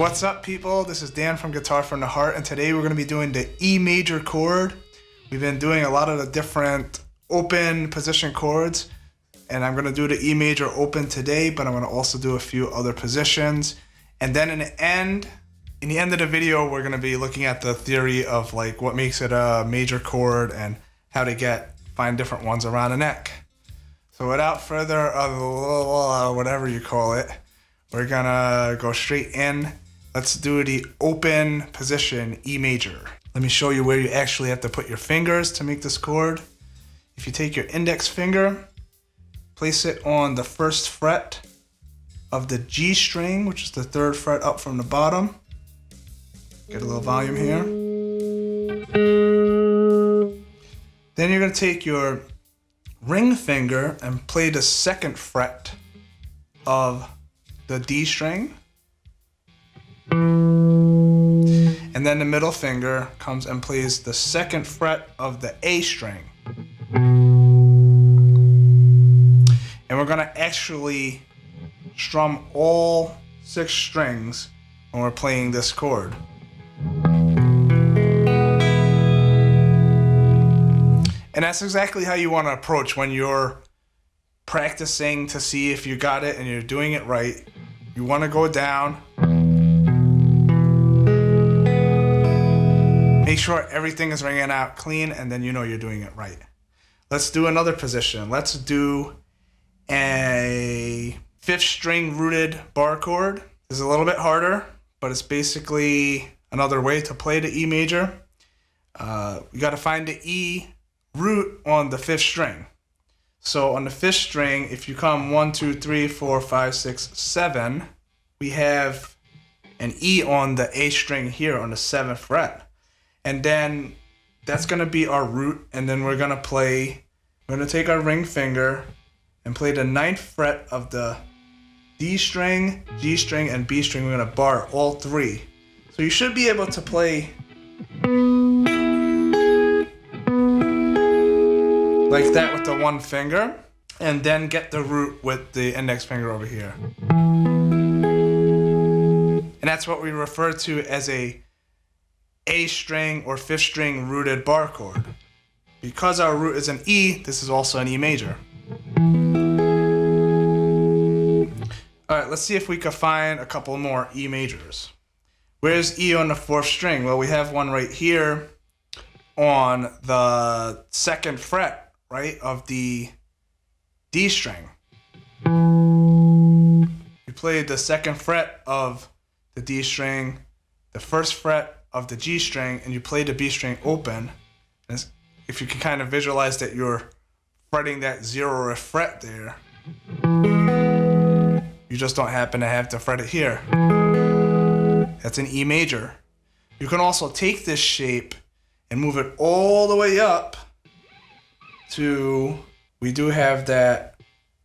What's up, people? This is Dan from Guitar from the Heart, and today we're going to be doing the E major chord. We've been doing a lot of the different open position chords, and I'm going to do the E major open today, but I'm going to also do a few other positions. And then in the end of the video, we're going to be looking at the theory of like what makes it a major chord and how to find different ones around the neck. So without further ado, whatever you call it, we're gonna go straight in. Let's do the open position E major. Let me show you where you actually have to put your fingers to make this chord. If you take your index finger, place it on the first fret of the G string, which is the third fret up from the bottom. Get a little volume here. Then you're gonna take your ring finger and play the second fret of the D string. And then the middle finger comes and plays the second fret of the A string. And we're gonna actually strum all 6 strings when we're playing this chord. And that's exactly how you want to approach when you're practicing to see if you got it and you're doing it right. You want to go down, make sure everything is ringing out clean, and then you know you're doing it right. Let's do another position. Let's do a 5th string rooted bar chord. This is a little bit harder, but it's basically another way to play the E major. You got to find the E root on the 5th string. So on the 5th string, if you come 1, 2, 3, 4, 5, 6, 7, we have an E on the A string here on the 7th fret. And then that's gonna be our root, and then we're gonna take our ring finger and play the 9th fret of the D string, G string, and B string. We're gonna bar all 3. So you should be able to play like that with the one finger, and then get the root with the index finger over here. And that's what we refer to as a string or 5th string rooted bar chord. Because our root is an E, this is also an E major. All right, let's see if we can find a couple more E majors. Where's E on the 4th string? Well, we have one right here on the 2nd fret, right, of the D string. You played the 2nd fret of the D string, the 1st fret of the G string, and you played the B string open. And if you can kind of visualize that you're fretting that 0th fret there, you just don't happen to have to fret it here. That's an E major. You can also take this shape and move it all the way up to, we do have that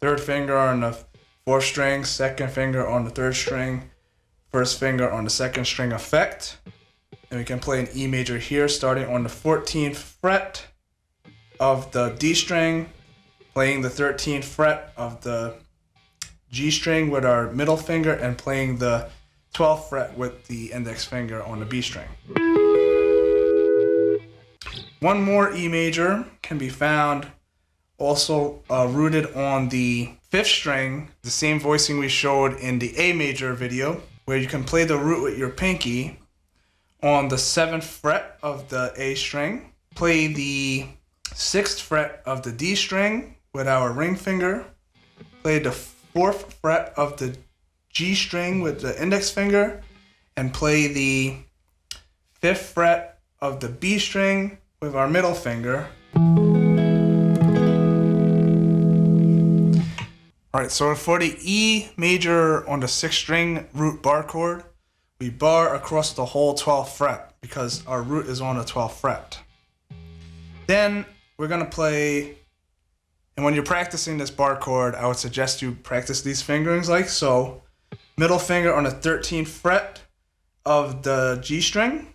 3rd finger on the 4th string, 2nd finger on the 3rd string, 1st finger on the 2nd string effect. And we can play an E major here, starting on the 14th fret of the D string, playing the 13th fret of the G string with our middle finger, and playing the 12th fret with the index finger on the B string. One more E major can be found also rooted on the 5th string, the same voicing we showed in the A major video, where you can play the root with your pinky on the 7th fret of the A string, play the 6th fret of the D string with our ring finger, play the 4th fret of the G string with the index finger, and play the 5th fret of the B string with our middle finger. Alright, so for the E major on the 6th string root bar chord, we bar across the whole 12th fret because our root is on the 12th fret. Then we're gonna play, and when you're practicing this bar chord, I would suggest you practice these fingerings like so. Middle finger on the 13th fret of the G string,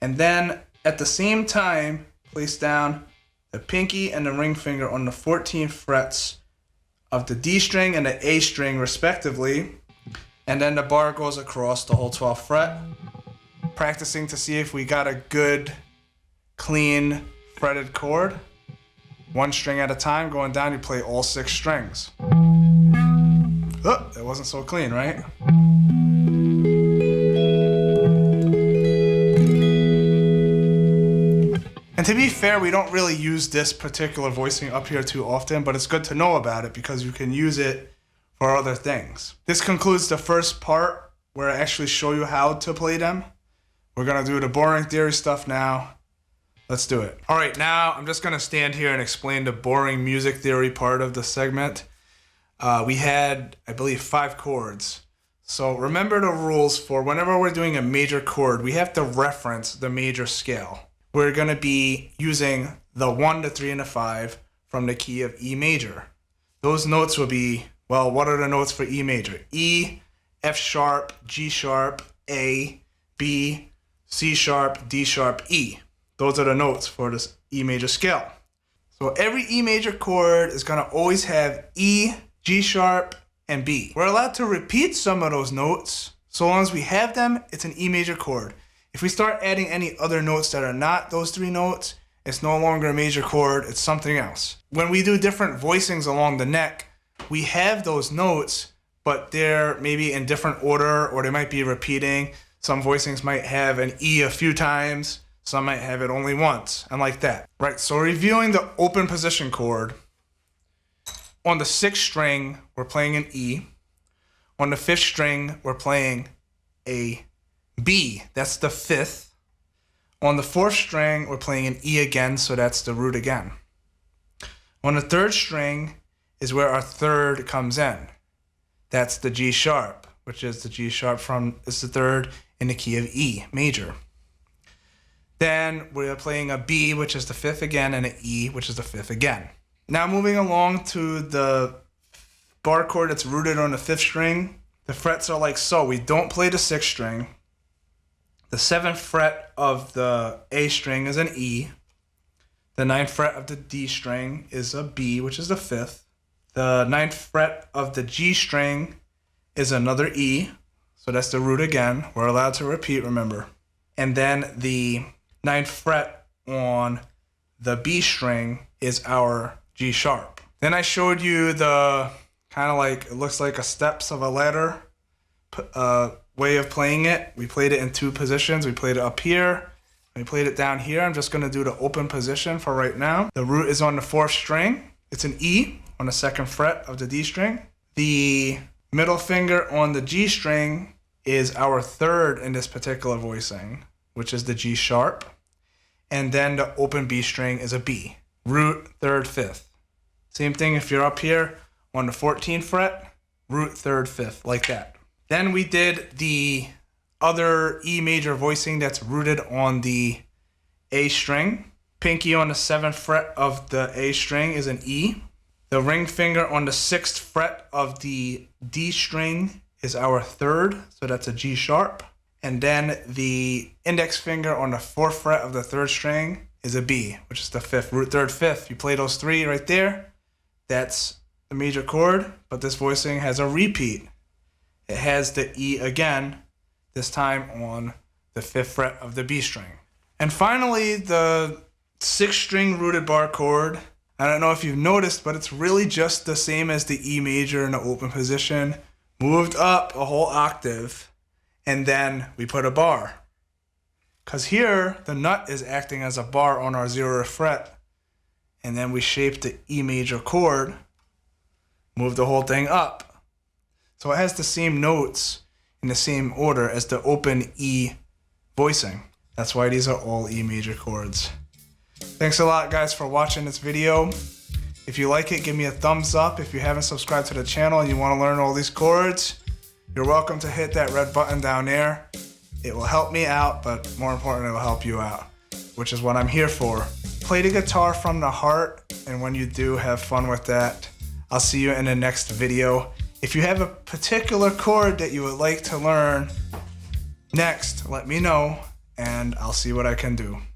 and then at the same time, place down the pinky and the ring finger on the 14th frets of the D string and the A string respectively, And then the bar goes across the whole 12th fret. Practicing to see if we got a good, clean, fretted chord. One string at a time, going down, you play all 6 strings. Oh, that wasn't so clean, right? And to be fair, we don't really use this particular voicing up here too often, but it's good to know about it because you can use it for other things. This concludes the first part where I actually show you how to play them. We're gonna do the boring theory stuff now. Let's do it. All right, now I'm just gonna stand here and explain the boring music theory part of the segment. We had, I believe, 5 chords. So remember the rules for whenever we're doing a major chord, we have to reference the major scale. We're gonna be using the 1, the 3, and the 5 from the key of E major. Those notes will be, well, what are the notes for E major? E, F sharp, G sharp, A, B, C sharp, D sharp, E. Those are the notes for this E major scale. So every E major chord is gonna always have E, G sharp, and B. We're allowed to repeat some of those notes. So long as we have them, it's an E major chord. If we start adding any other notes that are not those 3 notes, it's no longer a major chord, it's something else. When we do different voicings along the neck, we have those notes, but they're maybe in different order, or they might be repeating. Some voicings might have an E a few times, some might have it only once, and like that. Right, so reviewing the open position chord, on the 6th string, we're playing an E. On the 5th string, we're playing a B, that's the 5th. On the 4th string, we're playing an E again, so that's the root again. On the 3rd string is where our 3rd comes in. That's the G sharp, which is the G sharp it's the 3rd in the key of E major. Then we're playing a B, which is the 5th again, and an E, which is the 5th again. Now moving along to the bar chord that's rooted on the 5th string, the frets are like so. We don't play the 6th string. The 7th fret of the A string is an E. The 9th fret of the D string is a B, which is the 5th. The 9th fret of the G string is another E, so that's the root again. We're allowed to repeat, remember. And then the 9th fret on the B string is our G sharp. Then I showed you the kind of like, it looks like a steps of a ladder way of playing it. We played it in 2 positions. We played it up here, we played it down here. I'm just gonna do the open position for right now. The root is on the 4th string. It's an E on the 2nd fret of the D string. The middle finger on the G string is our 3rd in this particular voicing, which is the G sharp. And then the open B string is a B. Root, 3rd, 5th. Same thing if you're up here on the 14th fret, root, 3rd, 5th, like that. Then we did the other E major voicing that's rooted on the A string. Pinky on the 7th fret of the A string is an E. The ring finger on the 6th fret of the D string is our 3rd, so that's a G sharp. And then the index finger on the 4th fret of the 3rd string is a B, which is the 5th, root, 3rd, 5th. You play those 3 right there, that's the major chord, but this voicing has a repeat. It has the E again, this time on the 5th fret of the B string. And finally, the 6th string rooted bar chord. I don't know if you've noticed, but it's really just the same as the E major in the open position, moved up a whole octave, and then we put a bar. Because here, the nut is acting as a bar on our 0th fret, and then we shape the E major chord, move the whole thing up. So it has the same notes in the same order as the open E voicing. That's why these are all E major chords. Thanks a lot, guys, for watching this video. If you like it, give me a thumbs up. If you haven't subscribed to the channel and you want to learn all these chords, you're welcome to hit that red button down there. It will help me out, but more importantly, it will help you out, which is what I'm here for. Play the guitar from the heart, and when you do, have fun with that. I'll see you in the next video. If you have a particular chord that you would like to learn next, let me know, and I'll see what I can do.